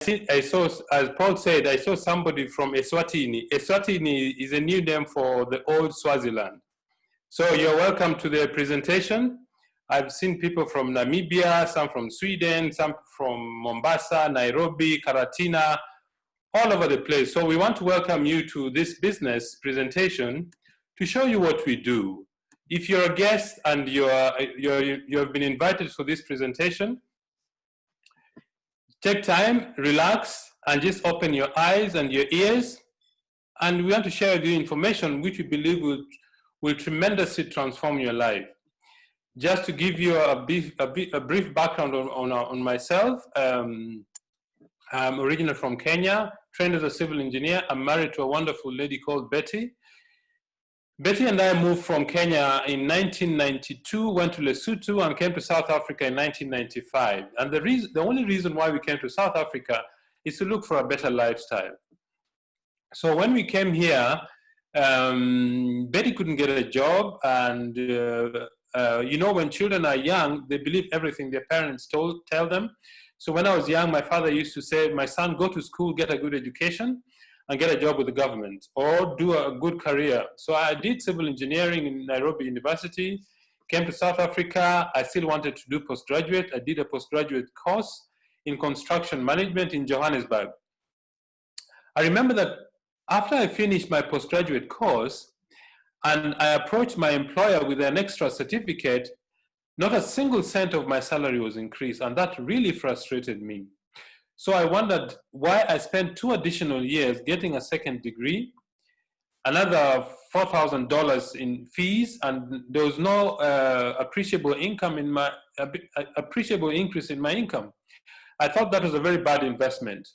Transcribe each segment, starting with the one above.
I saw, as Paul said, I saw somebody from Eswatini. Eswatini is a new name for the old Swaziland. So you're welcome to the presentation. I've seen people from Namibia, some from Sweden, some from Mombasa, Nairobi, Karatina, all over the place. So we want to welcome you to this business presentation to show you what we do. If you're a guest and you have been invited for this presentation, take time, relax, and just open your eyes and your ears. And we want to share with you information which we believe will tremendously transform your life. Just to give you a brief background on myself, I'm originally from Kenya, trained as a civil engineer. I'm married to a wonderful lady called Betty. Betty and I moved from Kenya in 1992, went to Lesotho, and came to South Africa in 1995. And the only reason why we came to South Africa is to look for a better lifestyle. So when we came here, Betty couldn't get a job, and you know, when children are young, they believe everything their parents tell them. So when I was young, my father used to say, my son, go to school, get a good education, and get a job with the government, or do a good career. So I did civil engineering in Nairobi University, came to South Africa. I still wanted to do postgraduate. I did a postgraduate course in construction management in Johannesburg. I remember that after I finished my postgraduate course, and I approached my employer with an extra certificate, not a single cent of my salary was increased, and that really frustrated me. So I wondered why I spent 2 additional years getting a second degree, another $4,000 in fees, and there was no appreciable increase in my income. I thought that was a very bad investment.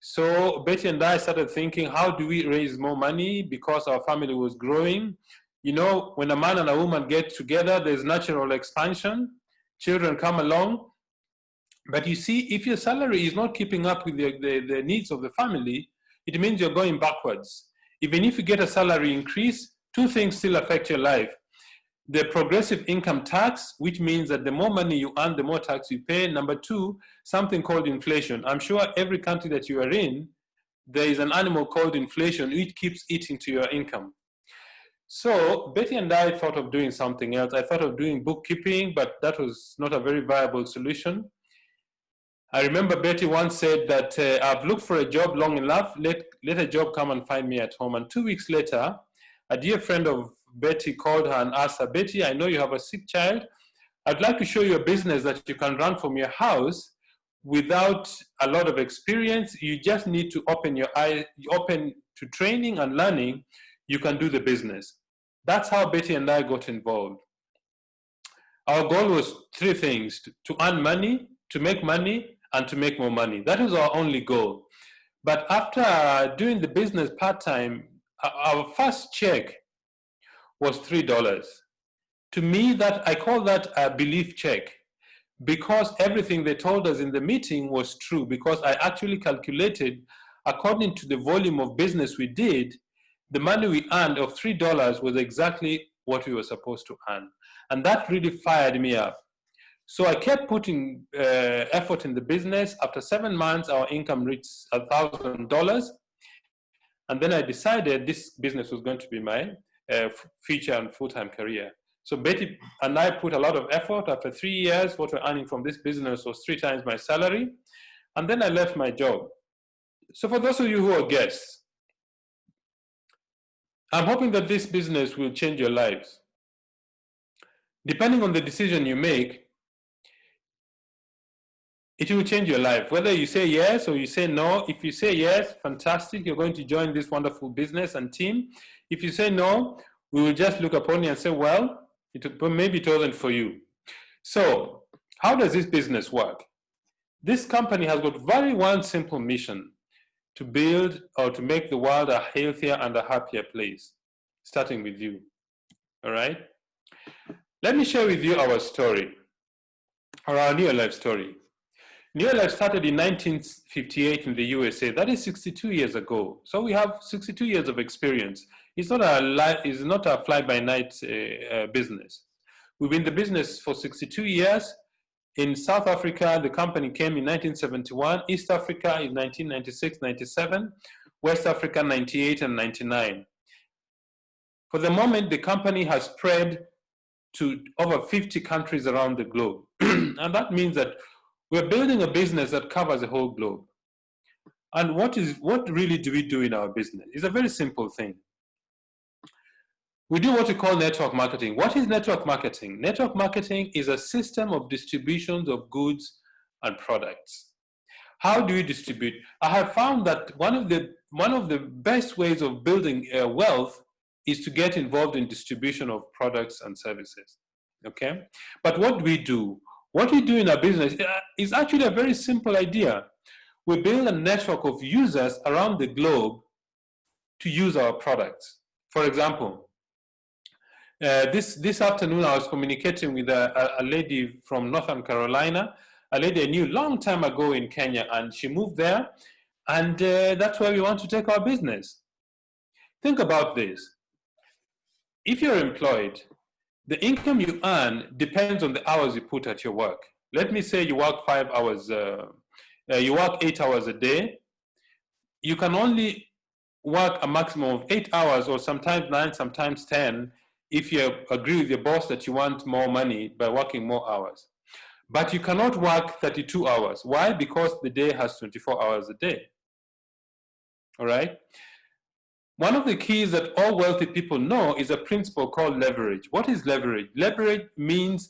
So Betty and I started thinking, how do we raise more money, because our family was growing. You know, when a man and a woman get together, there's natural expansion, children come along. But you see, if your salary is not keeping up with the needs of the family, it means you're going backwards. Even if you get a salary increase, 2 things still affect your life. The progressive income tax, which means that the more money you earn, the more tax you pay. Number 2, something called inflation. I'm sure every country that you are in, there is an animal called inflation, which keeps eating to your income. So Betty and I thought of doing something else. I thought of doing bookkeeping, but that was not a very viable solution. I remember Betty once said that I've looked for a job long enough, let a job come and find me at home. And 2 weeks later, a dear friend of Betty called her and asked her, Betty, I know you have a sick child. I'd like to show you a business that you can run from your house without a lot of experience. You just need to open your eyes, open to training and learning, you can do the business. That's how Betty and I got involved. Our goal was 3 things: to earn money, to make money, and to make more money. That was our only goal. But after doing the business part-time, our first check was $3. To me, I call that a belief check, because everything they told us in the meeting was true, because I actually calculated, according to the volume of business we did, the money we earned of $3 was exactly what we were supposed to earn. And that really fired me up. So I kept putting effort in the business. After 7 months, our income reached $1,000. And then I decided this business was going to be my future and full-time career. So Betty and I put a lot of effort. After 3 years, what we're earning from this business was 3 times my salary. And then I left my job. So for those of you who are guests, I'm hoping that this business will change your lives. Depending on the decision you make, it will change your life. Whether you say yes or you say no. If you say yes, fantastic, you're going to join this wonderful business and team. If you say no, we will just look upon you and say, well, maybe it wasn't for you. So how does this business work? This company has got one simple mission: to build or to make the world a healthier and a happier place, starting with you. All right? Let me share with you our story, or our New Life story. New Life started in 1958 in the USA. That is 62 years ago. So we have 62 years of experience. It's not a fly-by-night business. We've been in the business for 62 years. In South Africa, the company came in 1971, East Africa in 1996, 97, West Africa 98 and 99. For the moment, the company has spread to over 50 countries around the globe. And that means that we're building a business that covers the whole globe. And what really do we do in our business? It's a very simple thing. We do what we call network marketing. What is network marketing? Network marketing is a system of distributions of goods and products. How do we distribute? I have found that one of the best ways of building wealth is to get involved in distribution of products and services. Okay? But what we do? What we do in our business is actually a very simple idea. We build a network of users around the globe to use our products. For example, this afternoon I was communicating with a lady from Northern Carolina, a lady I knew long time ago in Kenya, and she moved there, and that's where we want to take our business. Think about this. If you're employed, the income you earn depends on the hours you put at your work. Let me say you work 5 hours, you work 8 hours a day. You can only work a maximum of 8 hours, or sometimes 9, sometimes 10, if you agree with your boss that you want more money by working more hours. But you cannot work 32 hours. Why? Because the day has 24 hours a day. All right? One of the keys that all wealthy people know is a principle called leverage. What is leverage? Leverage means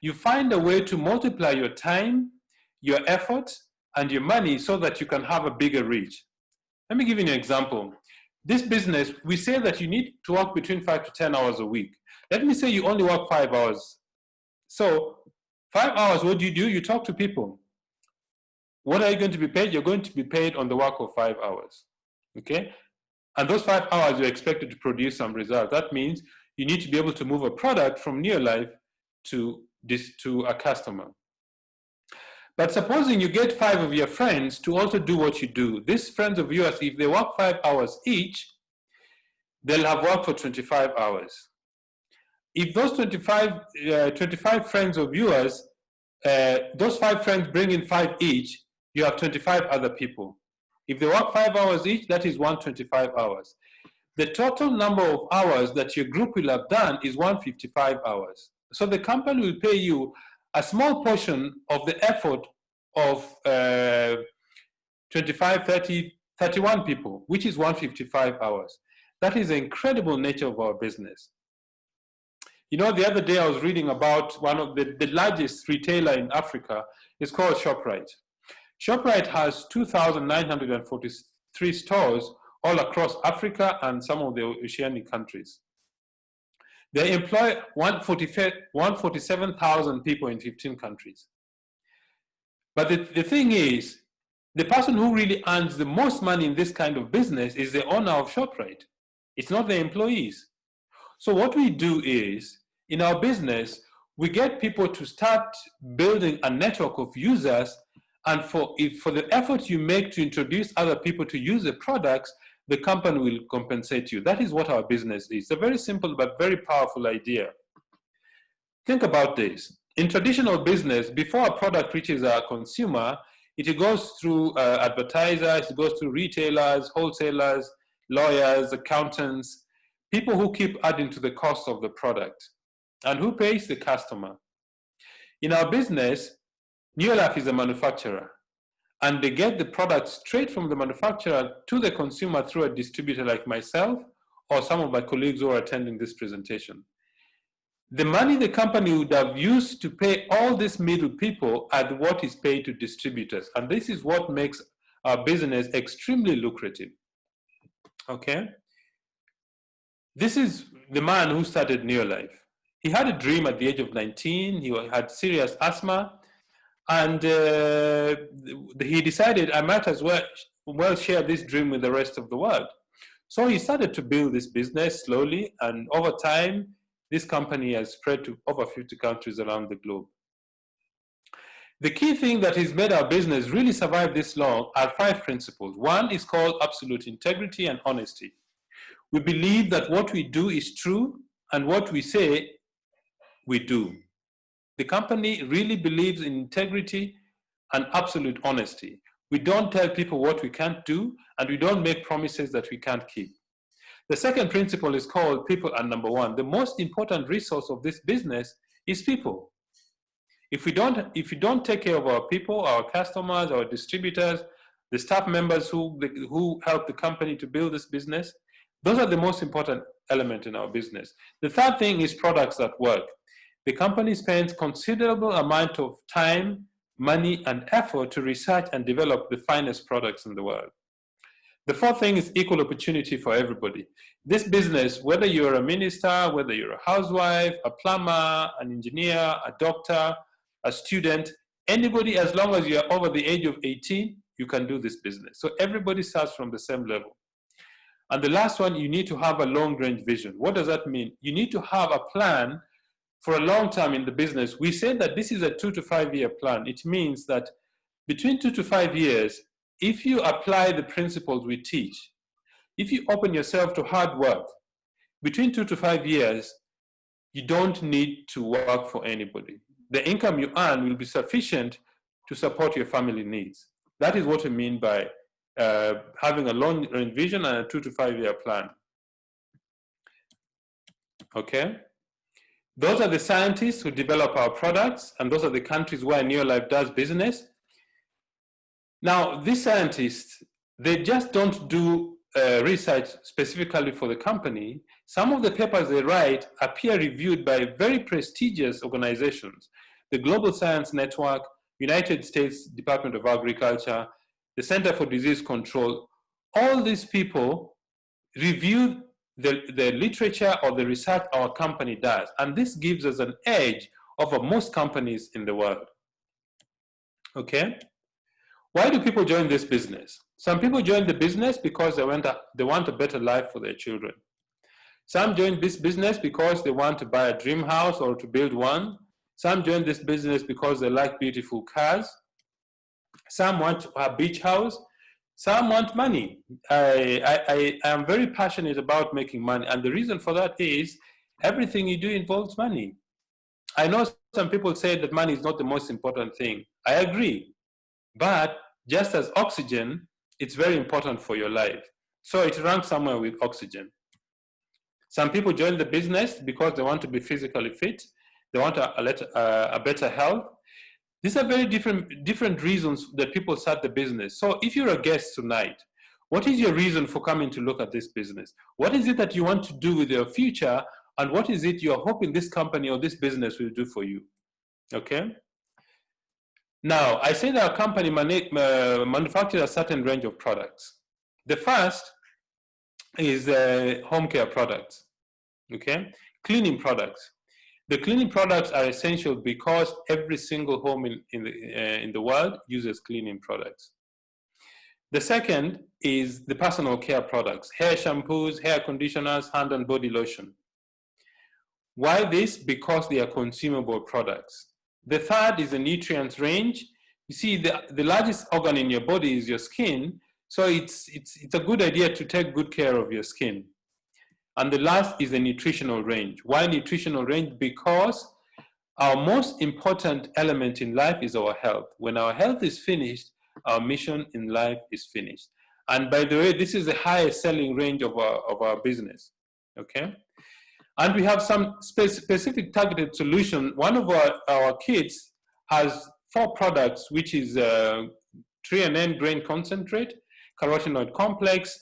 you find a way to multiply your time, your effort, and your money so that you can have a bigger reach. Let me give you an example. This business, we say that you need to work between 5 to 10 hours a week. Let me say you only work 5 hours. So 5 hours, what do? You talk to people. What are you going to be paid? You're going to be paid on the work of 5 hours. Okay? And those 5 hours, you're expected to produce some result. That means you need to be able to move a product from near life to a customer. But supposing you get 5 of your friends to also do what you do. These friends of yours, if they work 5 hours each, they'll have worked for 25 hours. If those 25 friends of yours, those 5 friends bring in 5 each, you have 25 other people. If they work 5 hours each, that is 125 hours. The total number of hours that your group will have done is 155 hours. So the company will pay you a small portion of the effort of 25, 30, 31 people, which is 155 hours. That is the incredible nature of our business. You know, the other day I was reading about one of the largest retailer in Africa. It's called ShopRite. ShopRite has 2,943 stores all across Africa and some of the oceanic countries. They employ 147,000 people in 15 countries. But the thing is, the person who really earns the most money in this kind of business is the owner of ShopRite. It's not the employees. So what we do is, in our business, we get people to start building a network of users, and for the effort you make to introduce other people to use the products, the company will compensate you. That is what our business is. It's a very simple but very powerful idea. Think about this. In traditional business, before a product reaches a consumer, it goes through advertisers, it goes through retailers, wholesalers, lawyers, accountants, people who keep adding to the cost of the product. And who pays? The customer. In our business, New Life is a manufacturer, and they get the product straight from the manufacturer to the consumer through a distributor like myself or some of my colleagues who are attending this presentation. The money the company would have used to pay all these middle people are what is paid to distributors, and this is what makes our business extremely lucrative. Okay? This is the man who started New Life. He had a dream at the age of 19. He had serious asthma. And he decided I might as well share this dream with the rest of the world. So he started to build this business slowly, and over time, this company has spread to over 50 countries around the globe. The key thing that has made our business really survive this long are 5 principles. One is called absolute integrity and honesty. We believe that what we do is true, and what we say, we do. The company really believes in integrity and absolute honesty. We don't tell people what we can't do, and we don't make promises that we can't keep. The second principle is called people are number one. The most important resource of this business is people. If we don't take care of our people, our customers, our distributors, the staff members who help the company to build this business, those are the most important element in our business. The third thing is products that work. The company spends considerable amount of time, money, and effort to research and develop the finest products in the world. The fourth thing is equal opportunity for everybody. This business, whether you're a minister, whether you're a housewife, a plumber, an engineer, a doctor, a student, anybody, as long as you're over the age of 18, you can do this business. So everybody starts from the same level. And the last one, you need to have a long-range vision. What does that mean? You need to have a plan for a long time in the business. We say that this is a 2 to 5 year plan. It means that between 2 to 5 years, if you apply the principles we teach, if you open yourself to hard work, between 2 to 5 years, you don't need to work for anybody. The income you earn will be sufficient to support your family needs. That is what we mean by having a long-range vision and a 2 to 5 year plan. Okay? Those are the scientists who develop our products, and those are the countries where Neolife does business. Now, these scientists, they just don't do research specifically for the company. Some of the papers they write are peer-reviewed by very prestigious organizations. The Global Science Network, United States Department of Agriculture, the Center for Disease Control. All these people review the literature or the research our company does. And this gives us an edge over most companies in the world. Okay? Why do people join this business? Some people join the business because they want a better life for their children. Some join this business because they want to buy a dream house or to build one. Some join this business because they like beautiful cars. Some want a beach house. Some want money. I am very passionate about making money. And the reason for that is everything you do involves money. I know some people say that money is not the most important thing. I agree. But just as oxygen, it's very important for your life. So it ranks somewhere with oxygen. Some people join the business because they want to be physically fit. They want a better health. These are very different reasons that people start the business. So if you're a guest tonight, what is your reason for coming to look at this business? What is it that you want to do with your future? And what is it you're hoping this company or this business will do for you? Okay? Now, I say that our company manufactures a certain range of products. The first is home care products, okay? Cleaning products. The cleaning products are essential because every single home in the world uses cleaning products. The second is the personal care products, hair shampoos, hair conditioners, hand and body lotion. Why this? Because they are consumable products. The third is the nutrients range. You see, the largest organ in your body is your skin, so it's a good idea to take good care of your skin. And the last is the nutritional range. Why nutritional range? Because our most important element in life is our health. When our health is finished, our mission in life is finished. And by the way, this is the highest selling range of our business, okay? And we have some specific targeted solution. One of our kids has 4 products, which is 3NN grain concentrate, carotenoid complex,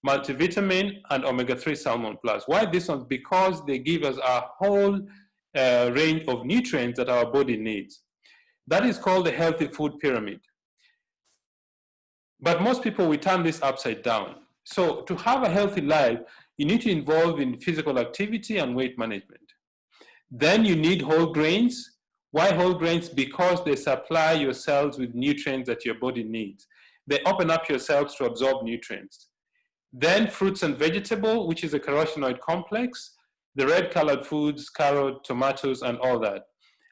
multivitamin, and omega-3 salmon plus. Why this one? Because they give us a whole range of nutrients that our body needs. That is called the healthy food pyramid. But most people, we turn this upside down. So to have a healthy life, you need to involve in physical activity and weight management. Then you need whole grains. Why whole grains? Because they supply your cells with nutrients that your body needs. They open up your cells to absorb nutrients. Then fruits and vegetable, which is a carotenoid complex, the red colored foods, carrot, tomatoes, and all that.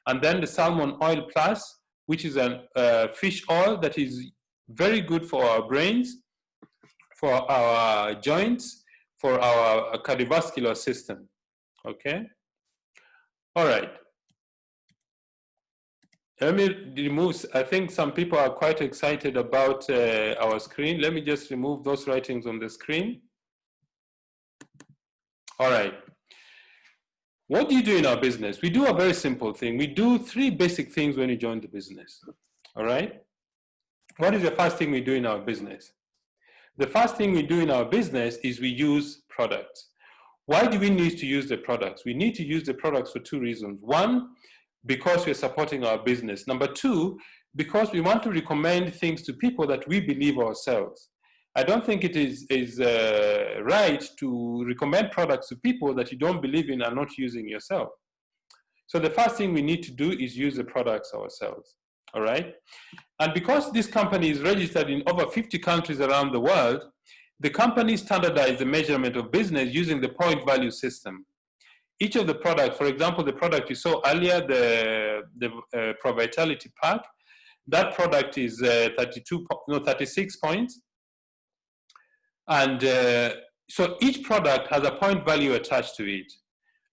And then the salmon oil plus, which is a fish oil that is very good for our brains, for our joints, for our cardiovascular system, okay? All right. Let me remove, I think some people are quite excited about our screen. Let me just remove those writings on the screen. All right. What do you do in our business? We do a very simple thing. We do 3 basic things when you join the business. All right. What is the first thing we do in our business? The first thing we do in our business is we use products. Why do we need to use the products? We need to use the products for 2 reasons. 1, because we're supporting our business. Number 2, because we want to recommend things to people that we believe ourselves. I don't think it is right to recommend products to people that you don't believe in and not using yourself. So the first thing we need to do is use the products ourselves, all right? And because this company is registered in over 50 countries around the world, the company standardized the measurement of business using the point value system. Each of the products, for example, the product you saw earlier, the Pro Vitality Pack, that product is 36 points. And so each product has a point value attached to it.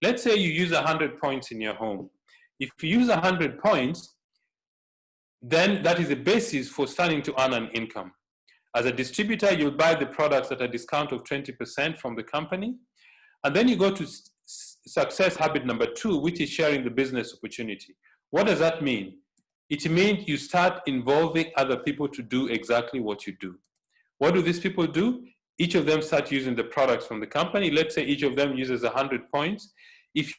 Let's say you use 100 points in your home. If you use 100 points, then that is the basis for starting to earn an income. As a distributor, you'll buy the products at a discount of 20% from the company. And then you go to success habit number 2, which is sharing the business opportunity. What does that mean? It means you start involving other people to do exactly what you do. What do these people do? Each of them start using the products from the company. Let's say each of them uses 100 points. If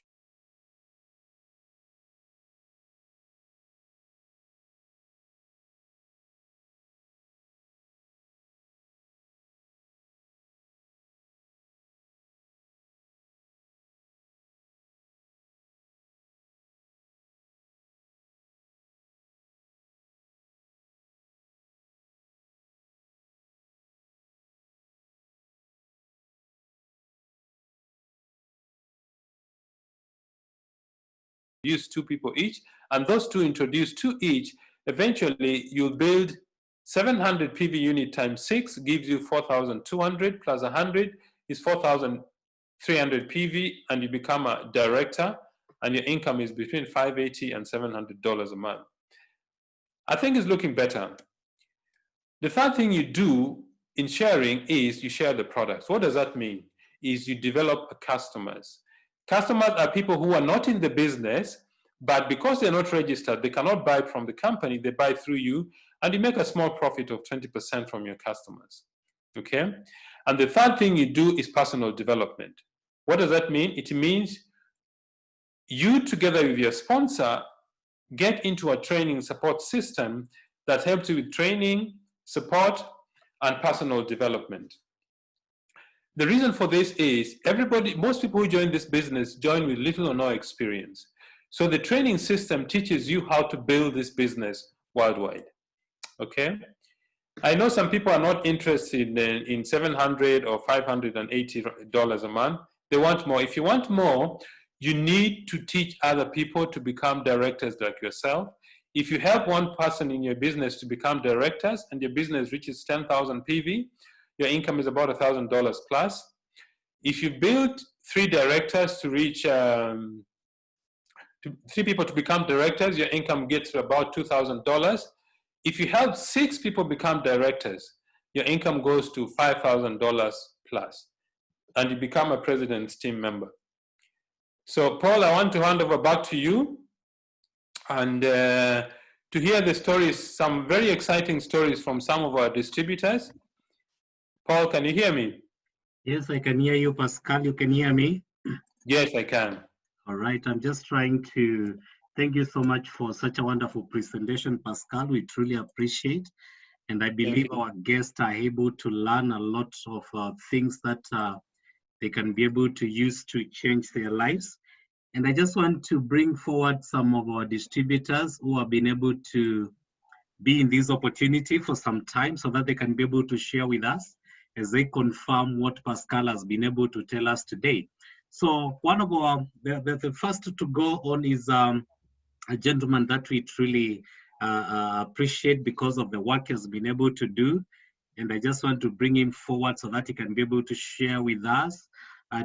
use 2 people each, and those 2 introduce 2 each, eventually you'll build 700 PV unit times 6 gives you 4,200 plus 100 is 4,300 PV, and you become a director, and your income is between $580 and $700 a month. I think it's looking better. The third thing you do in sharing is you share the products. What does that mean? Is you develop customers. Customers are people who are not in the business, but because they're not registered, they cannot buy from the company, they buy through you, and you make a small profit of 20% from your customers, okay? And the third thing you do is personal development. What does that mean? It means you, together with your sponsor, get into a training support system that helps you with training, support, and personal development. The reason for this is most people who join this business join with little or no experience. So the training system teaches you how to build this business worldwide, okay? I know some people are not interested in $700 or $580 a month. They want more. If you want more, you need to teach other people to become directors like yourself. If you help one person in your business to become directors and your business reaches 10,000 PV, your income is about $1,000 plus. If you build 3 directors to reach 3 people to become directors, your income gets to about $2,000. If you help 6 people become directors, your income goes to $5,000 plus, and you become a president's team member. So, Paul, I want to hand over back to you, and to hear the stories, some very exciting stories from some of our distributors. Paul, can you hear me? Yes, I can hear you, Pascal. You can hear me? Yes, I can. All right. I'm just trying to thank you so much for such a wonderful presentation, Pascal. We truly appreciate. And I believe our guests are able to learn a lot of things that they can be able to use to change their lives. And I just want to bring forward some of our distributors who have been able to be in this opportunity for some time so that they can be able to share with us as they confirm what Pascal has been able to tell us today. So one of our, the first to go on is a gentleman that we truly appreciate because of the work he has been able to do. And I just want to bring him forward so that he can be able to share with us.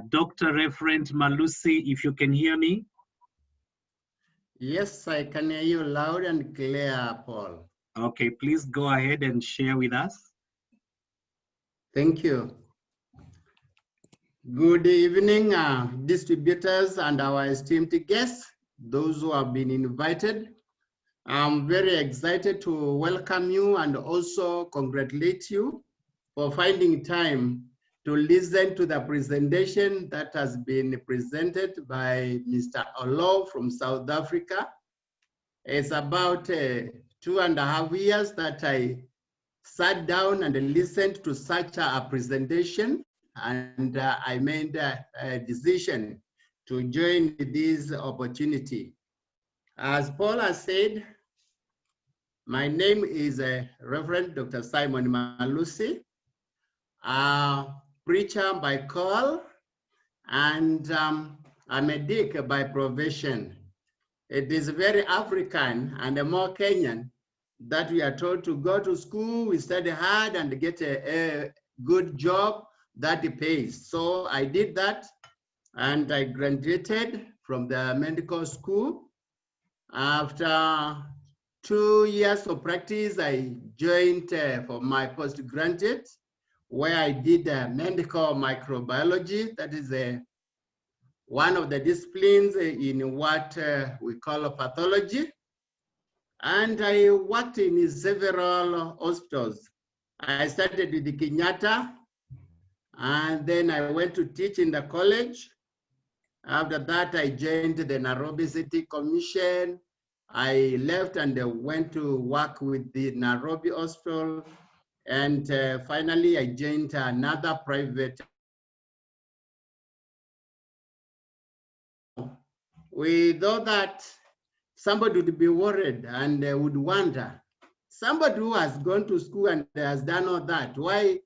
Dr. Reverend Malusi, if you can hear me. Yes, I can hear you loud and clear, Paul. Okay, please go ahead and share with us. Thank you. Good evening, distributors and our esteemed guests, those who have been invited. I'm very excited to welcome you and also congratulate you for finding time to listen to the presentation that has been presented by Mr. Oloo from South Africa. It's about 2.5 years that I sat down and listened to such a presentation, and I made a decision to join this opportunity. As Paul has said, my name is Reverend Dr. Simon Malusi, a preacher by call, and I'm a Dick by profession. It is very African and more Kenyan that we are told to go to school, we study hard and get a good job that pays. So I did that and I graduated from the medical school. After 2 years of practice, I joined for my postgraduate, where I did medical microbiology. That is one of the disciplines in what we call pathology. And I worked in several hospitals. I started with the Kenyatta, and then I went to teach in the college. After that, I joined the Nairobi City Commission. I left and went to work with the Nairobi Hospital. And finally, I joined another private. We thought that somebody would be worried and would wonder, somebody who has gone to school and has done all that, why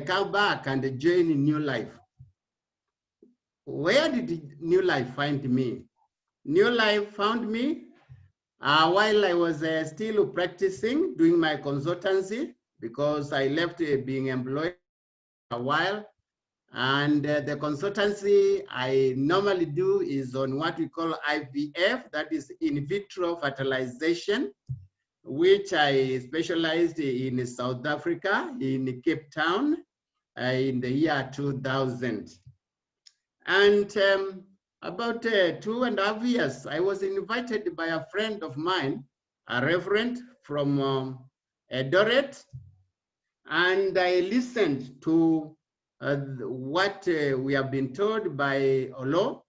come back and join New Life? Where did New Life find me? New Life found me while I was still practicing, doing my consultancy, because I left being employed a while. And the consultancy I normally do is on what we call IVF, that is in vitro fertilization, which I specialized in South Africa, in Cape Town, in the year 2000. And about 2.5 years, I was invited by a friend of mine, a reverend from Eldoret, and I listened to what we have been told by Oloo.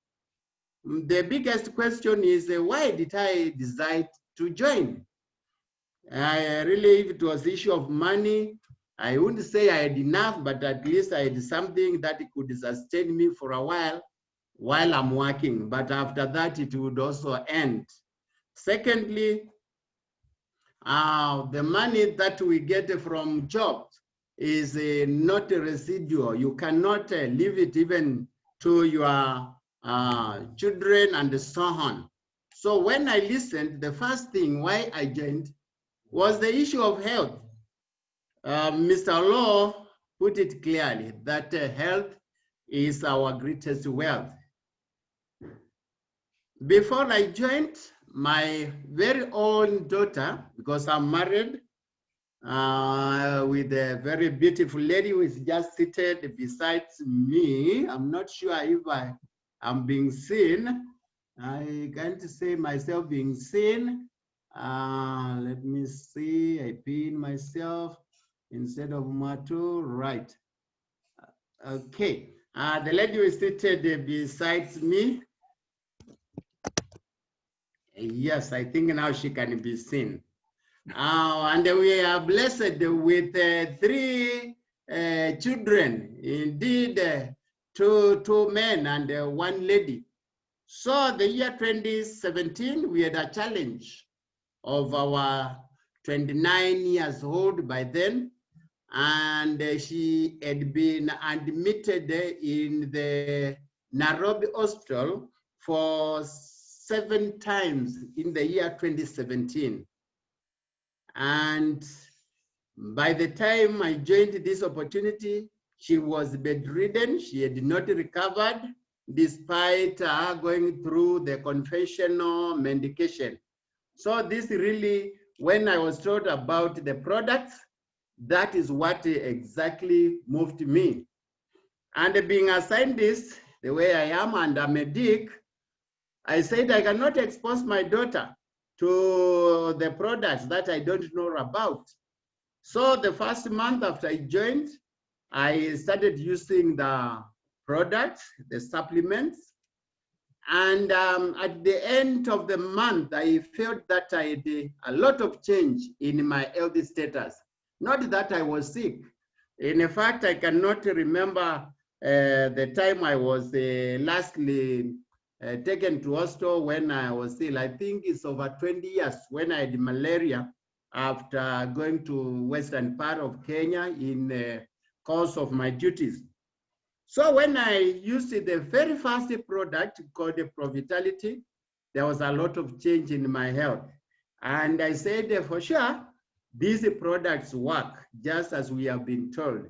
The biggest question is, why did I decide to join? Really, if it was the issue of money, I wouldn't say I had enough, but at least I had something that could sustain me for a while I'm working. But after that, it would also end. Secondly, the money that we get from jobs is not residual. You cannot leave it even to your children and so on. So when I listened, the first thing why I joined was the issue of health. Mr. Oloo put it clearly that health is our greatest wealth. Before I joined, my very own daughter, because I'm married with a very beautiful lady who is just seated beside me. I'm not sure if I'm being seen. I can't say myself being seen. Let me see, I pin myself instead of Matu, right. Okay, the lady who is seated beside me. Yes, I think now she can be seen. And we are blessed with 3 children, indeed, two men and 1 lady. So the year 2017, we had a challenge of our 29 years old by then, and she had been admitted in the Nairobi Hospital for 7 times in the year 2017. And by the time I joined this opportunity, she was bedridden. She had not recovered. despite going through the conventional medication. So this really, when I was told about the products, that is what exactly moved me. And being assigned this, the way I am, and I'm a dick, I said I cannot expose my daughter to the products that I don't know about. So the first month after I joined, I started using the products, the supplements. And at the end of the month, I felt that I had a lot of change in my health status. Not that I was sick. In fact, I cannot remember the time I was lastly taken to hospital when I was ill. I think it's over 20 years when I had malaria after going to western part of Kenya in the course of my duties. So when I used the very first product called the Provitality, there was a lot of change in my health. And I said, for sure, these products work just as we have been told.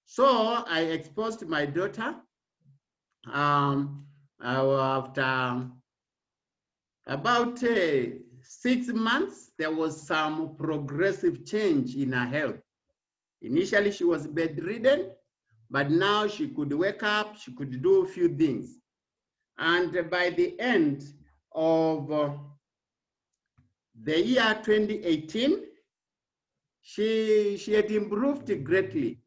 So I exposed my daughter after about 6 months, there was some progressive change in her health. Initially, she was bedridden, but now she could wake up, she could do a few things. And by the end of the year 2018, she had improved greatly.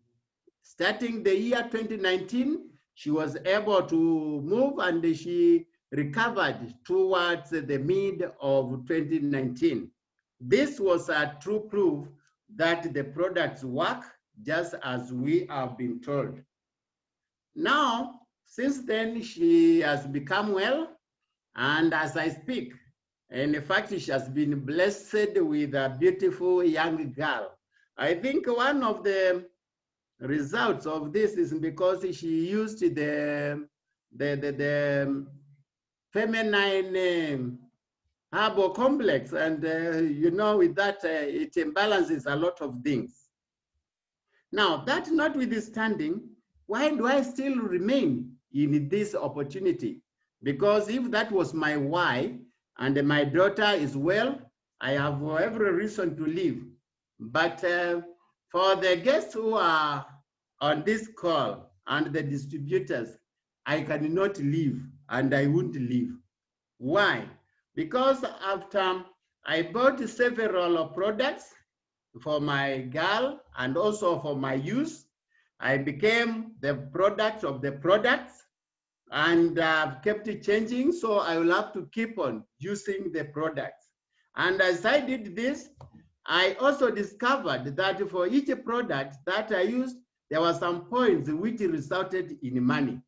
Starting the year 2019, she was able to move and she recovered towards the mid of 2019. This was a true proof that the products work just as we have been told. Now, since then, she has become well, and as I speak, in fact, she has been blessed with a beautiful young girl. I think one of the results of this is because she used the feminine herbal complex, and you know, with that, it imbalances a lot of things. Now, that notwithstanding, why do I still remain in this opportunity? Because if that was my why, and my daughter is well, I have every reason to leave. But for the guests who are on this call and the distributors, I cannot leave, and I won't leave. Why? Because after I bought several products for my girl and also for my use, I became the product of the products, and I've kept it changing, so I will have to keep on using the products. And as I did this, I also discovered that for each product that I used, there were some points which resulted in money.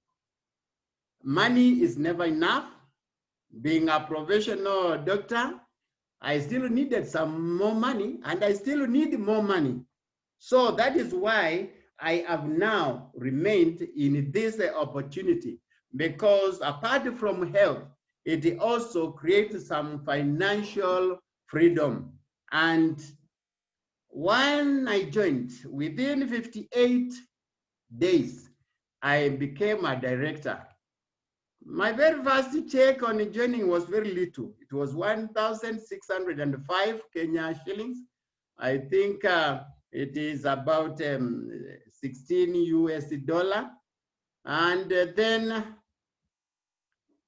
Money is never enough. Being a professional doctor, I still needed some more money, and I still need more money. So that is why I have now remained in this opportunity, because apart from health, it also creates some financial freedom. And when I joined, within 58 days, I became a director. My very first check on joining was very little. It was 1,605 Kenya shillings. I think it is about 16 US dollar. And then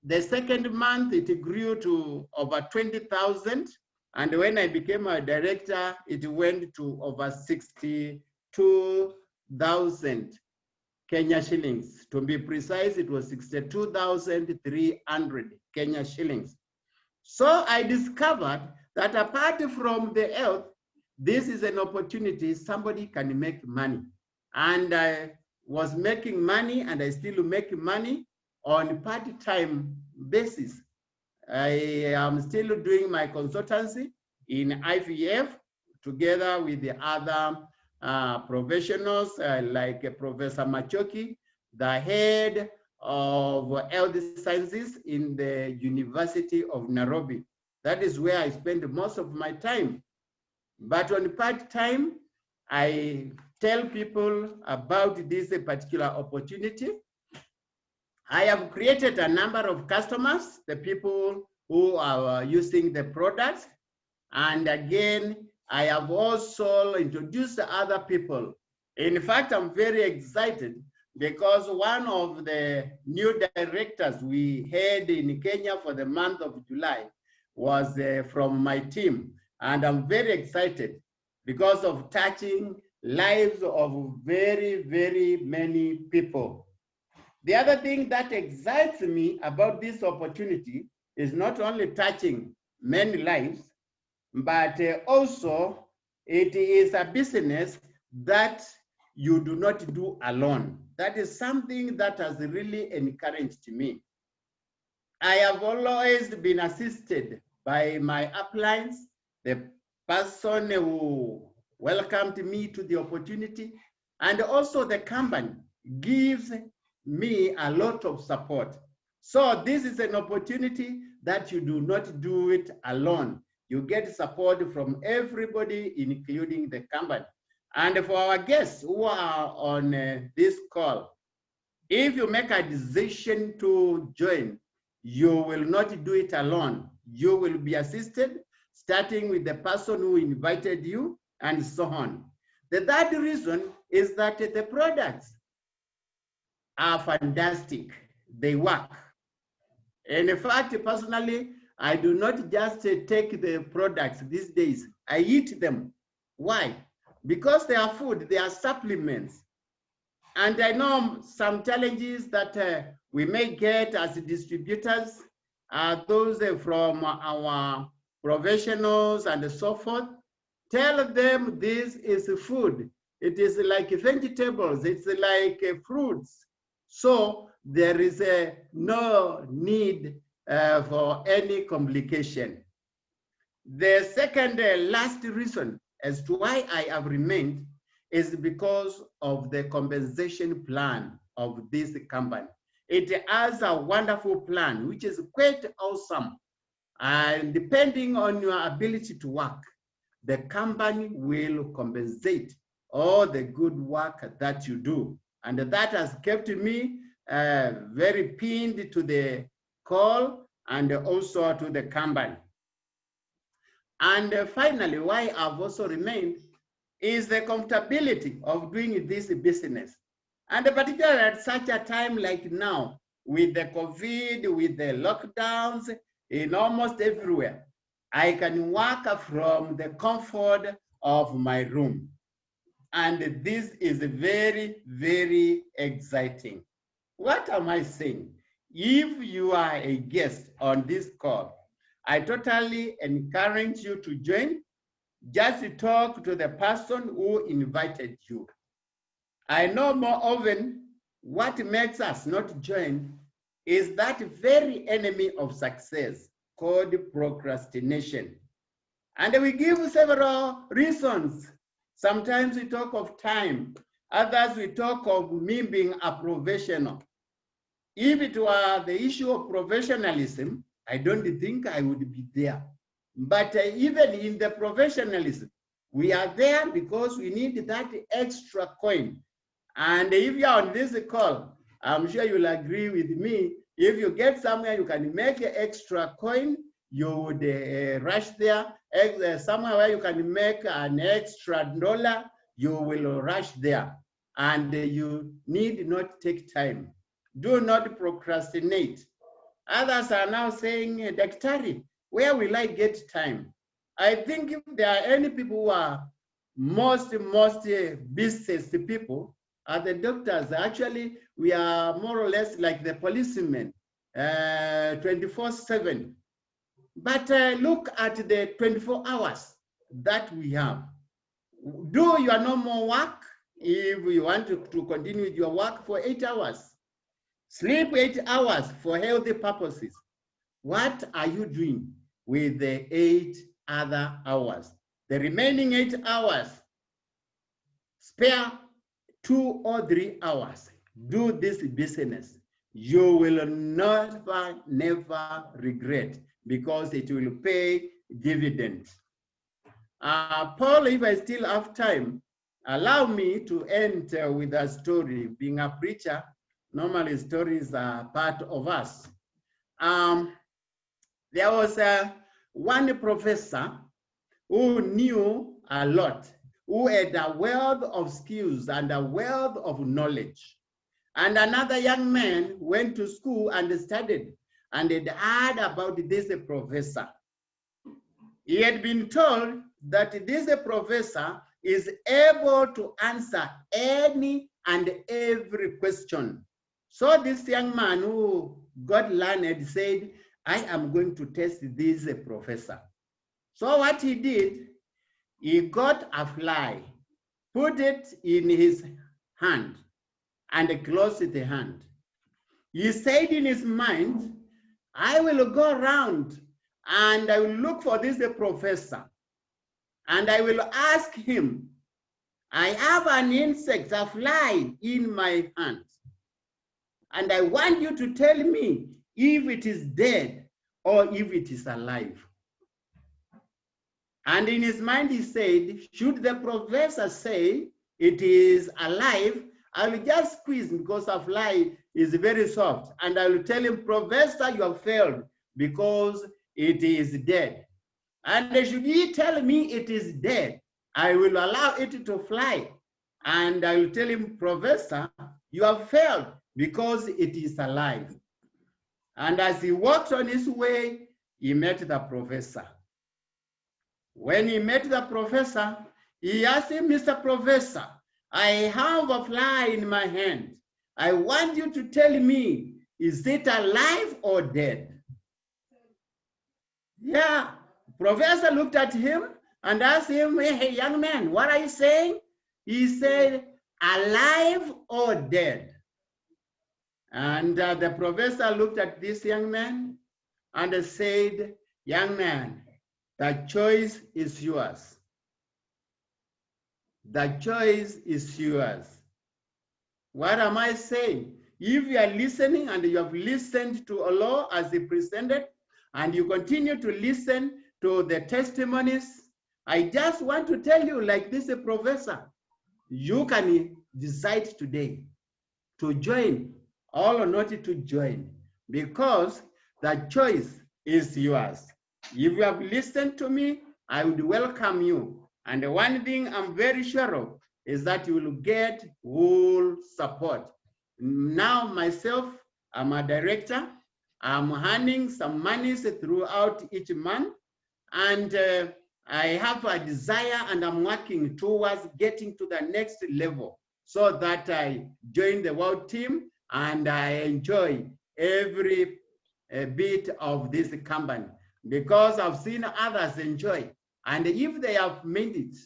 the second month, it grew to over 20,000. And when I became a director, it went to over 62,000 Kenya shillings. To be precise, it was 62,300 Kenya shillings. So I discovered that apart from the health, this is an opportunity somebody can make money. And I was making money, and I still make money on part-time basis. I am still doing my consultancy in IVF together with the other professionals like Professor Machoki, the head of health sciences in the University of Nairobi. That is where I spend most of my time. But on part-time, I tell people about this particular opportunity. I have created a number of customers, the people who are using the products. And again, I have also introduced other people. In fact, I'm very excited because one of the new directors we had in Kenya for the month of July was from my team. And I'm very excited because of touching lives of very, very many people. The other thing that excites me about this opportunity is not only touching many lives, but also it is a business that you do not do alone. That is something that has really encouraged me. I have always been assisted by my uplines, the person who welcomed me to the opportunity, and also the company gives me a lot of support. So this is an opportunity that you do not do it alone. You get support from everybody, including the company. And for our guests who are on this call, if you make a decision to join, you will not do it alone. You will be assisted, starting with the person who invited you and so on. The third reason is that the products are fantastic. They work. And in fact, personally, I do not just take the products these days. I eat them. Why? Because they are food, they are supplements. And I know some challenges that we may get as distributors, those from our professionals and so forth. Tell them this is food. It is like vegetables, it's like fruits. So there is no need for any complication. The second last reason as to why I have remained is because of the compensation plan of this company. It has a wonderful plan, which is quite awesome. And depending on your ability to work, the company will compensate all the good work that you do. And that has kept me very pinned to the call and also to the company. And finally, why I've also remained is the comfortability of doing this business. And particularly at such a time like now, with the COVID, with the lockdowns in almost everywhere, I can work from the comfort of my room. And this is very, very exciting. What am I saying? If you are a guest on this call, I totally encourage you to join. Just talk to the person who invited you. I know more often what makes us not join is that very enemy of success called procrastination. And we give several reasons. Sometimes we talk of time. Others we talk of me being a professional. If it were the issue of professionalism, I don't think I would be there. But even in the professionalism, we are there because we need that extra coin. And if you're on this call, I'm sure you'll agree with me. If you get somewhere you can make an extra coin, you would rush there. Somewhere where you can make an extra dollar, you will rush there. And you need not take time. Do not procrastinate. Others are now saying, Daktari, where will I get time? I think if there are any people who are most busiest people are the doctors. Actually, we are more or less like the policemen, 24/7. But look at the 24 hours that we have. Do your normal work if you want to continue with your work for 8 hours. Sleep 8 hours for healthy purposes. What are you doing with the 8 other hours? The remaining 8 hours, spare 2 or 3 hours. Do this business. You will never regret because it will pay dividends. Paul, if I still have time, allow me to end with a story. Being a preacher, Normally, stories are part of us. There was one professor who knew a lot, who had a wealth of skills and a wealth of knowledge. And another young man went to school and studied and had heard about this professor. He had been told that this professor is able to answer any and every question. So this young man who got learned said, I am going to test this professor. So what he did, he got a fly, put it in his hand, and closed the hand. He said in his mind, I will go around and I will look for this professor, and I will ask him, I have an insect, a fly in my hand, and I want you to tell me if it is dead or if it is alive. And in his mind he said, should the professor say it is alive, I will just squeeze because a fly is very soft, and I will tell him, Professor, you have failed because it is dead. And should he tell me it is dead, I will allow it to fly, and I will tell him, Professor, you have failed because it is alive. And as he walked on his way, he met the professor. When he met the professor, he asked him, Mr. Professor, I have a fly in my hand. I want you to tell me, is it alive or dead? Yeah, professor looked at him and asked him, hey, young man, what are you saying? He said, alive or dead? And the professor looked at this young man and said, young man, the choice is yours. The choice is yours. What am I saying? If you are listening and you have listened to Oloo as he presented, and you continue to listen to the testimonies, I just want to tell you, like this professor, you can decide today to join or not to join, because the choice is yours. If you have listened to me, I would welcome you. And the one thing I'm very sure of is that you will get full support. Now myself, I'm a director. I'm handing some monies throughout each month. And I have a desire and I'm working towards getting to the next level so that I join the world team and I enjoy every bit of this company, because I've seen others enjoy. And if they have made it,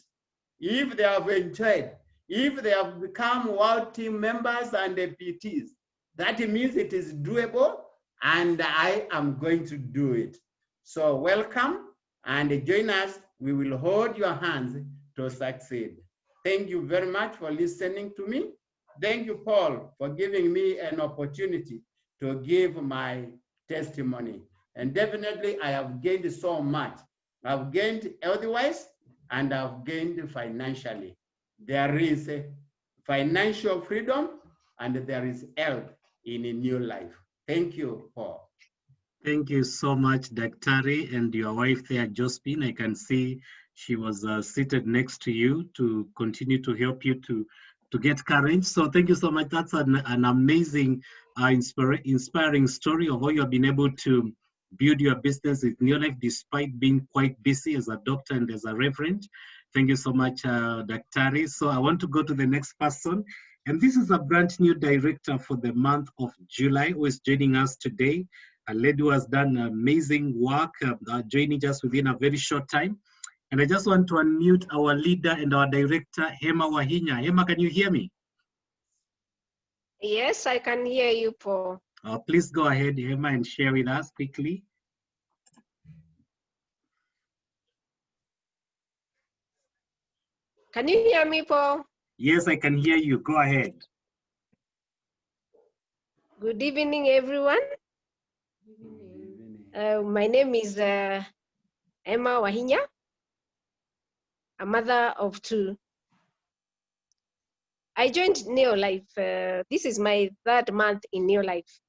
if they have enjoyed, if they have become world team members and PTs, that means it is doable, and I am going to do it. So welcome and join us. We will hold your hands to succeed. Thank you very much for listening to me. Thank you, Paul, for giving me an opportunity to give my testimony. And definitely I have gained so much. I've gained health-wise and I've gained financially. There is a financial freedom and there is health in a new life. Thank you, Paul. Thank you so much, Daktari, and your wife there, Josephine. I can see she was seated next to you to continue to help you to get courage. So thank you so much. That's an amazing, inspiring story of how you have been able to build your business in your life despite being quite busy as a doctor and as a reverend. Thank you so much, Daktari. So I want to go to the next person. And this is a brand new director for the month of July who is joining us today. A lady who has done amazing work, joining us within a very short time. And I just want to unmute our leader and our director, Hema Wahinya. Hema, can you hear me? Yes, I can hear you, Paul. Please go ahead, Hema, and share with us quickly. Can you hear me, Paul? Yes, I can hear you. Go ahead. Good evening, everyone. My name is Emma Wahinya, a mother of two. I joined Neolife. This is my 3rd month in Neolife.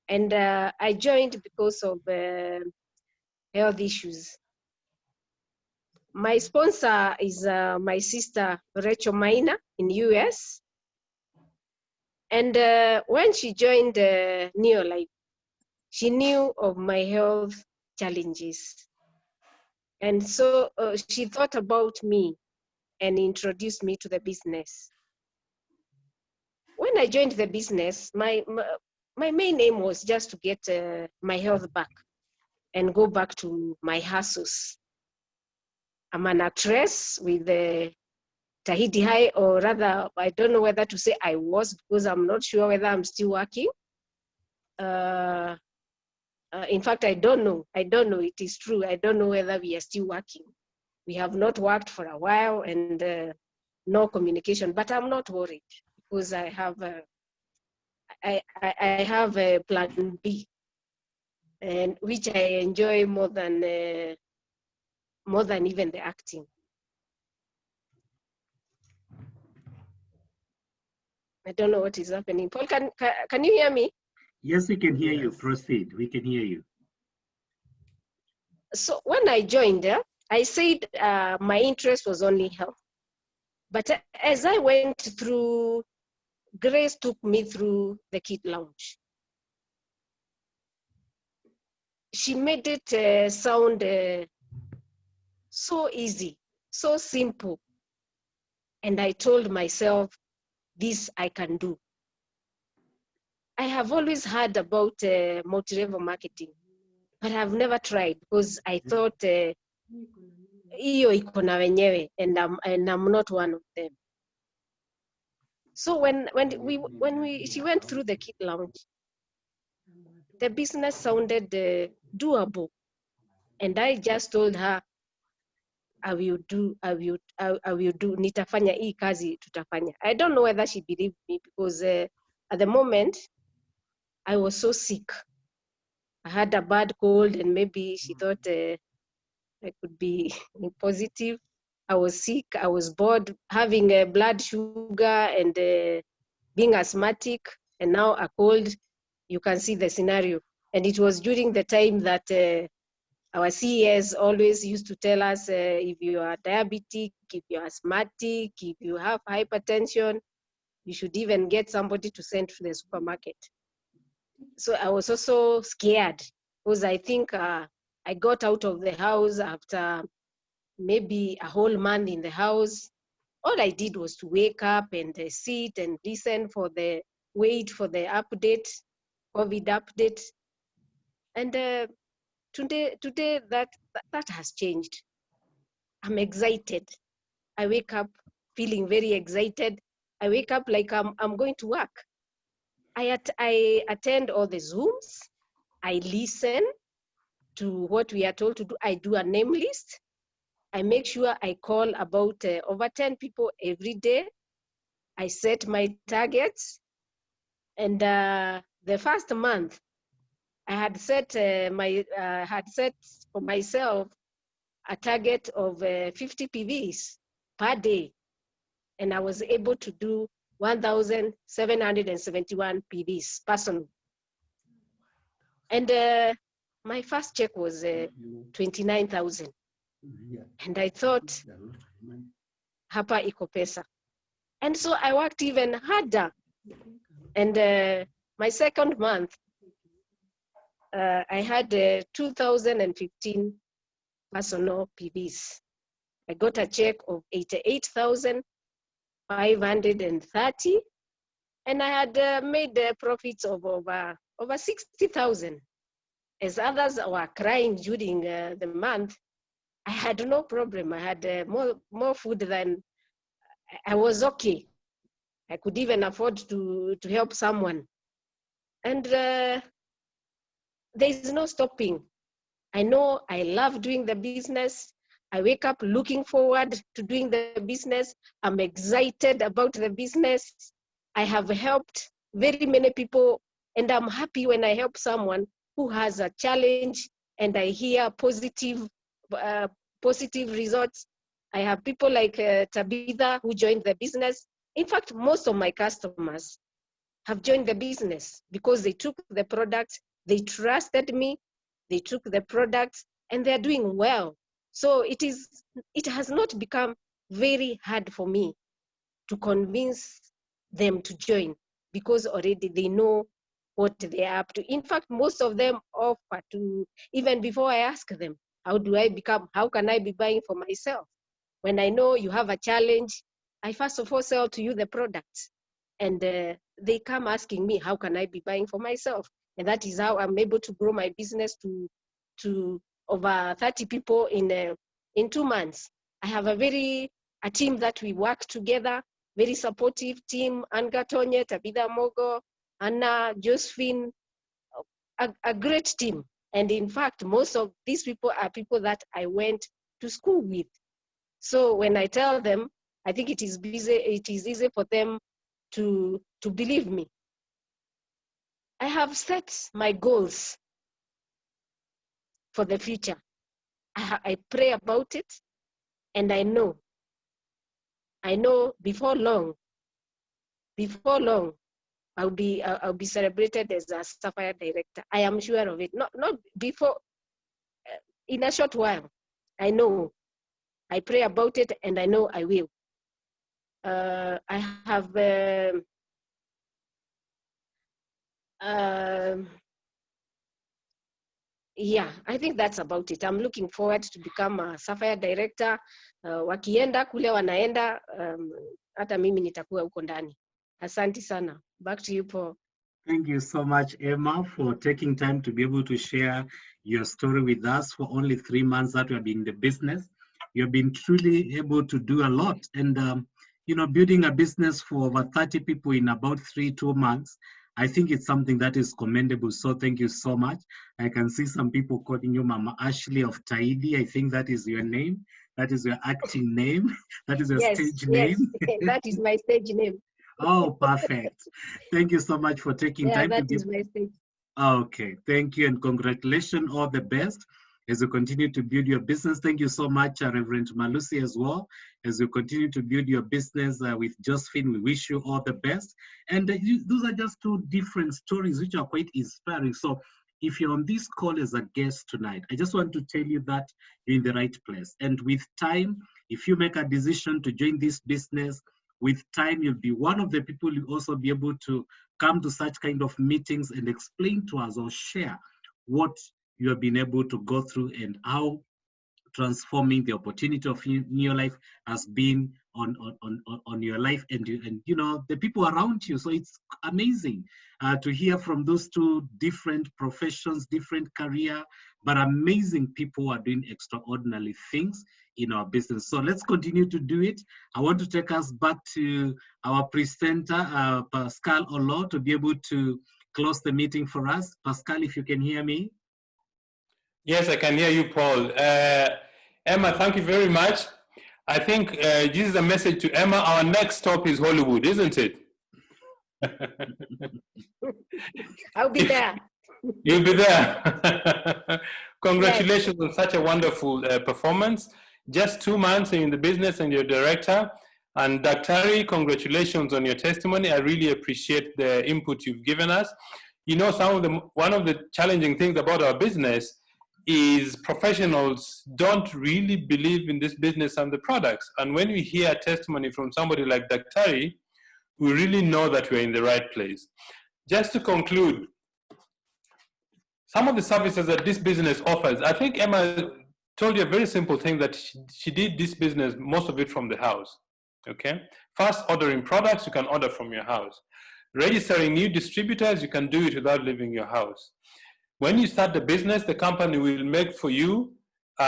And I joined because of health issues. My sponsor is my sister, Rachel Maina in US. And when she joined Neolife, she knew of my health challenges. And so she thought about me and introduced me to the business. When I joined the business, my main aim was just to get my health back and go back to my hustles. I'm an actress with the Tahiti High, or rather, I don't know whether to say I was, because I'm not sure whether I'm still working. In fact, I don't know. It is true. I don't know whether we are still working. We have not worked for a while, and no communication, but I'm not worried because I have a plan B, and which I enjoy more than even the acting. I don't know what is happening. Paul, can you hear me? Yes, we can hear you. Proceed. We can hear you. So when I joined, I said my interest was only health. But as I went through, Grace took me through the kid lounge. She made it sound so easy, so simple. And I told myself, this I can do. I have always heard about multi-level marketing, but I've never tried because I thought iyo iko na wenyewe, and I'm not one of them. So when she went through the kid lounge, the business sounded doable, and I just told her, I will do, nitafanya hii kazi tutafanya. I don't know whether she believed me because at the moment I was so sick. I had a bad cold, and maybe she thought I could be positive. I was sick, I was bored, having blood sugar and being asthmatic, and now a cold. You can see the scenario. And it was during the time that our CES always used to tell us if you are diabetic, if you're asthmatic, if you have hypertension, you should even get somebody to send to the supermarket. So I was also scared because I think I got out of the house after maybe a whole month in the house. All I did was to wake up and sit and listen for the, wait for the update, COVID update. And today that has changed. I'm excited. I wake up feeling very excited. I wake up like I'm going to work. I attend all the Zooms. I listen to what we are told to do. I do a name list. I make sure I call about over 10 people every day. I set my targets. And the first month, I had set for myself a target of 50 PVs per day. And I was able to do 1,771 PVs personal. And my first check was 29,000. And I thought, hapa iko pesa. And so I worked even harder. And my second month, I had 2,015 personal PVs. I got a check of 88,530, and I had made profits of over 60,000. As others were crying during the month, I had no problem. I had more food than I was okay. I could even afford to help someone. And there is no stopping. I know I love doing the business. I wake up looking forward to doing the business. I'm excited about the business. I have helped very many people, and I'm happy when I help someone who has a challenge and I hear positive results. I have people like Tabitha who joined the business. In fact, most of my customers have joined the business because they took the products, they trusted me, they took the products, and they're doing well. So it has not become very hard for me to convince them to join because already they know what they are up to. In fact, most of them offer to, even before I ask them, how can I be buying for myself? When I know you have a challenge, I first of all sell to you the products. And they come asking me, how can I be buying for myself? And that is how I'm able to grow my business to over 30 people in 2 months. I have a team that we work together, very supportive team, Anga Tonye, Tabitha Mogo, Anna, Josephine, a great team. And in fact, most of these people are people that I went to school with. So when I tell them, I think it is easy for them to believe me. I have set my goals for the future. I pray about it, and I know before long, I'll be celebrated as a Sapphire director. I am sure of it. Not before, in a short while. I know. I pray about it, and I know I will. I have. Yeah, I think that's about it. I'm looking forward to become a Sapphire director. Wakienda kule wanaenda, hata mimi nitakuwa huko ndani. Asante sana. Back to you, Paul. Thank you so much, Emma, for taking time to be able to share your story with us for only 3 months that you have been in the business. You've been truly able to do a lot. And, building a business for over 30 people in about 2 months, I think it's something that is commendable. So thank you so much. I can see some people calling you Mama Ashley of Taidi. I think that is your name. That is your acting name. That is your stage name. Yes, that is my stage name. Oh, perfect. Thank you so much for taking time. That is my stage. Okay, thank you and congratulations. All the best as you continue to build your business. Thank you so much, Reverend Malusi, as well. As you continue to build your business with Josephine, we wish you all the best. And those are just 2 different stories which are quite inspiring. So if you're on this call as a guest tonight, I just want to tell you that you're in the right place. And with time, if you make a decision to join this business, with time, you'll be one of the people who also be able to come to such kind of meetings and explain to us or share what you have been able to go through and how transforming the opportunity of in your life has been on your life and the people around you. So it's amazing to hear from those 2 different professions, different career, but amazing people who are doing extraordinary things in our business. So let's continue to do it. I want to take us back to our presenter, Pascal Oloo, to be able to close the meeting for us. Pascal, if you can hear me. Yes, I can hear you, Paul. Emma, thank you very much. I think this is a message to Emma. Our next stop is Hollywood, isn't it? I'll be there. You'll be there. Congratulations on such a wonderful performance. Just 2 months in the business and you're director. And Daktari, congratulations on your testimony. I really appreciate the input you've given us. One of the challenging things about our business is professionals don't really believe in this business and the products. And when we hear a testimony from somebody like Daktari, we really know that we're in the right place. Just to conclude, some of the services that this business offers, I think Emma told you a very simple thing, that she did this business, most of it from the house, okay? First, ordering products, you can order from your house. Registering new distributors, you can do it without leaving your house. When you start the business, the company will make for you your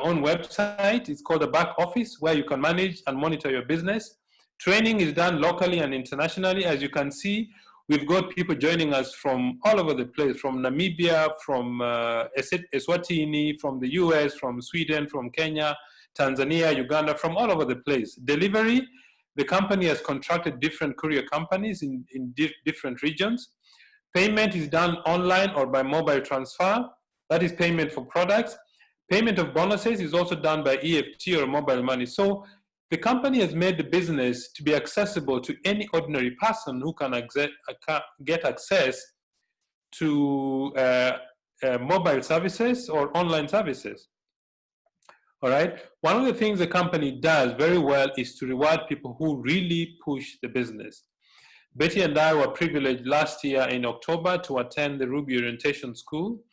own website. It's called the back office, where you can manage and monitor your business. Training is done locally and internationally. As you can see, we've got people joining us from all over the place, from Namibia, from Eswatini, from the US, from Sweden, from Kenya, Tanzania, Uganda, from all over the place. Delivery, the company has contracted different courier companies in different regions. Payment is done online or by mobile transfer. That is payment for products. Payment of bonuses is also done by EFT or mobile money. So the company has made the business to be accessible to any ordinary person who can get access to mobile services or online services. All right. One of the things the company does very well is to reward people who really push the business. Betty and I were privileged last year in October to attend the Ruby Orientation School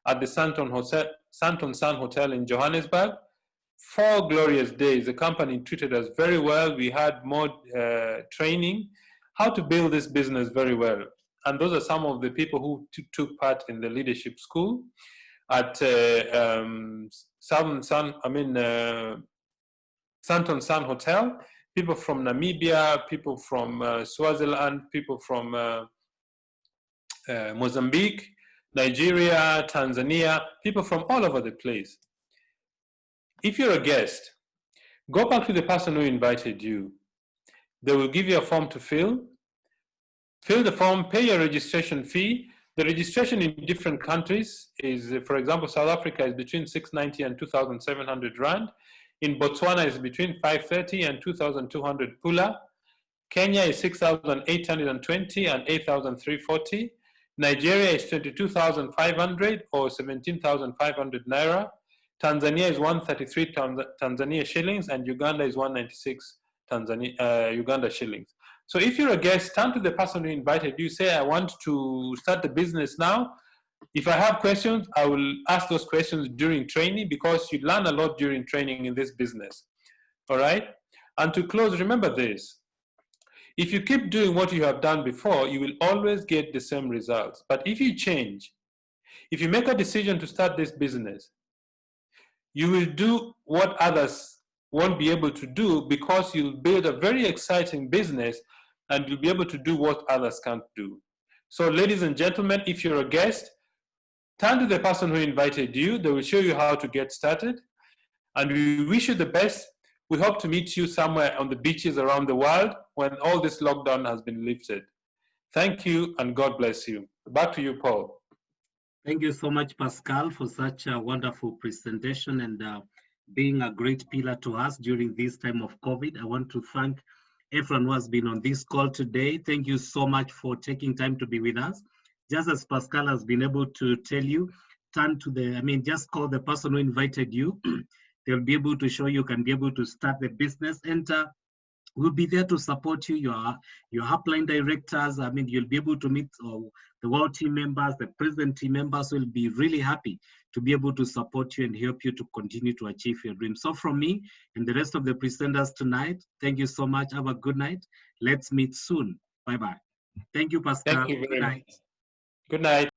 at the Santon Sun Hotel in Johannesburg. 4 glorious days. The company treated us very well. We had more training, how to build this business very well. And those are some of the people who took part in the leadership school at Santon Sun Hotel. People from Namibia, people from Swaziland, people from Mozambique, Nigeria, Tanzania, people from all over the place. If you're a guest, go back to the person who invited you. They will give you a form to fill. Fill the form, pay your registration fee. The registration in different countries is, for example, South Africa is between 690 and 2,700 Rand. In Botswana is between 530 and 2,200 Pula. Kenya is 6,820 and 8,340. Nigeria is 22,500 or 17,500 Naira. Tanzania is 133 Tanzania shillings, and Uganda is 196 Uganda shillings. So if you're a guest, turn to the person who invited you, say, I want to start the business now. If I have questions, I will ask those questions during training, because you learn a lot during training in this business. All right? And to close, remember this. If you keep doing what you have done before, you will always get the same results. But if you change, if you make a decision to start this business, you will do what others won't be able to do, because you'll build a very exciting business and you'll be able to do what others can't do. So ladies and gentlemen, if you're a guest, turn to the person who invited you. They will show you how to get started. And we wish you the best. We hope to meet you somewhere on the beaches around the world when all this lockdown has been lifted. Thank you and God bless you. Back to you, Paul. Thank you so much, Pascal, for such a wonderful presentation and being a great pillar to us during this time of COVID. I want to thank everyone who has been on this call today. Thank you so much for taking time to be with us. Just as Pascal has been able to tell you, just call the person who invited you. They'll be able to show you can be able to start the business, and we'll be there to support you. Your upline directors, you'll be able to meet the world team members, the present team members will be really happy to be able to support you and help you to continue to achieve your dreams. So from me and the rest of the presenters tonight, thank you so much. Have a good night. Let's meet soon. Bye-bye. Thank you, Pascal. Thank you very Good night. much. Good night.